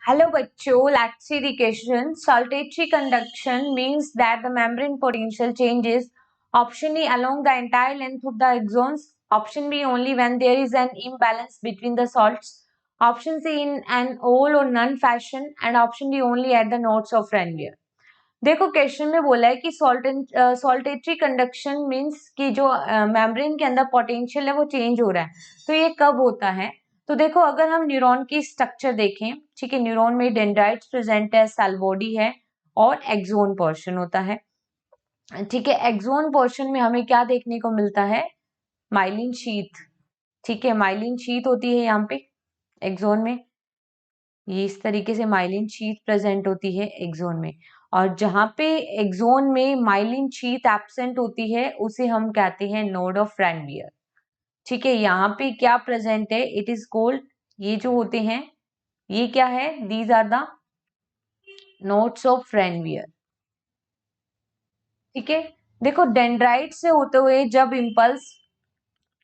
Hello बच्चों, let's see the question. Saltatory conduction means that the membrane potential changes. Option A along the entire length of the axons. Option B only when there is an imbalance between the salts. Option C in an all or none fashion, and option D only at the nodes of Ranvier. देखो question में बोला है कि saltatory conduction means कि जो membrane के अंदर potential है वो चेंज हो रहा है, तो ये कब होता है? तो देखो अगर हम न्यूरॉन की स्ट्रक्चर देखें, ठीक है, न्यूरॉन में डेंड्राइट्स प्रेजेंट है, सेल बॉडी है और एक्सोन पोर्शन होता है। ठीक है, एक्सोन पोर्शन में हमें क्या देखने को मिलता है? Myelin sheath. ठीक है, माइलिन शीथ होती है यहाँ पे एक्सोन में, ये इस तरीके से माइलिन शीथ प्रेजेंट होती है एक्सोन में। और जहां पे एक्सोन में माइलिन शीथ एब्सेंट होती है उसे हम कहते हैं नोड ऑफ रैनवियर। ठीक है, यहाँ पे क्या प्रेजेंट है? इट इज कॉल्ड, ये जो होते हैं ये क्या है? These are the nodes of Ranvier. ठीक है, देखो डेंड्राइट से होते हुए जब इम्पल्स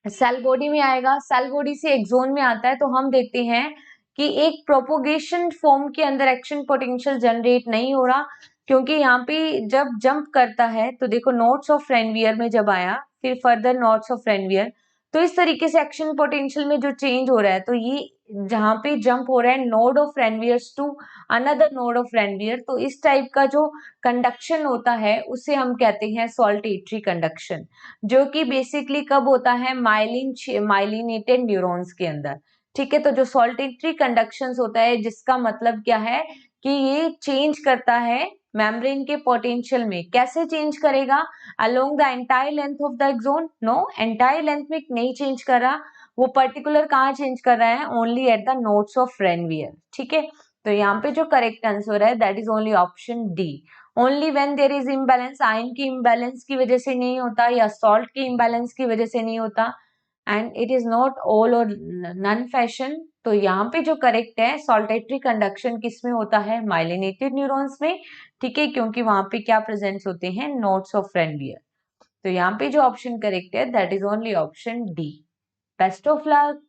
सेल बॉडी में आएगा, सेल बॉडी से एक्सोन में आता है, तो हम देखते हैं कि एक प्रोपोगेशन फॉर्म के अंदर एक्शन पोटेंशियल जनरेट नहीं हो रहा, क्योंकि यहाँ पे जब जंप करता है तो देखो नोड्स ऑफ रेनवियर में जब आया, फिर फर्दर नोड्स ऑफ रेनवियर, तो इस तरीके से एक्शन पोटेंशियल में जो चेंज हो रहा है, तो ये जहां पे जंप हो रहा है node of Ranvier's to another node of Ranvier, तो इस टाइप का जो कंडक्शन होता है उसे हम कहते हैं सॉल्टेटरी कंडक्शन, जो कि बेसिकली कब होता है? माइलिनेटेड न्यूरॉन्स के अंदर। ठीक है, तो जो सॉल्टेटरी कंडक्शंस होता है जिसका मतलब क्या है कि ये चेंज करता है मेम्ब्रेन के पोटेंशियल में। कैसे चेंज करेगा? Along the entire length of the axon? No, entire length में नहीं चेंज कर रहा, वो पर्टिकुलर कहाँ चेंज कर रहा है? Only at the nodes of Ranvier. ठीक है, तो यहाँ पे जो करेक्ट आंसर है that is only option D. Only when there is imbalance, ion की इम्बैलेंस की वजह से नहीं होता या सॉल्ट की इम्बैलेंस की वजह से नहीं होता, and it is not all और नन फैशन। तो यहाँ पे जो करेक्ट है सॉल्टेटरी कंडक्शन किस में होता है? माइलिनेटेड न्यूरॉन्स में। ठीक है, क्योंकि वहां पे क्या प्रेजेंट होते हैं? Nodes of Ranvier. तो यहाँ पे जो ऑप्शन करेक्ट है that is only option D. Best of luck.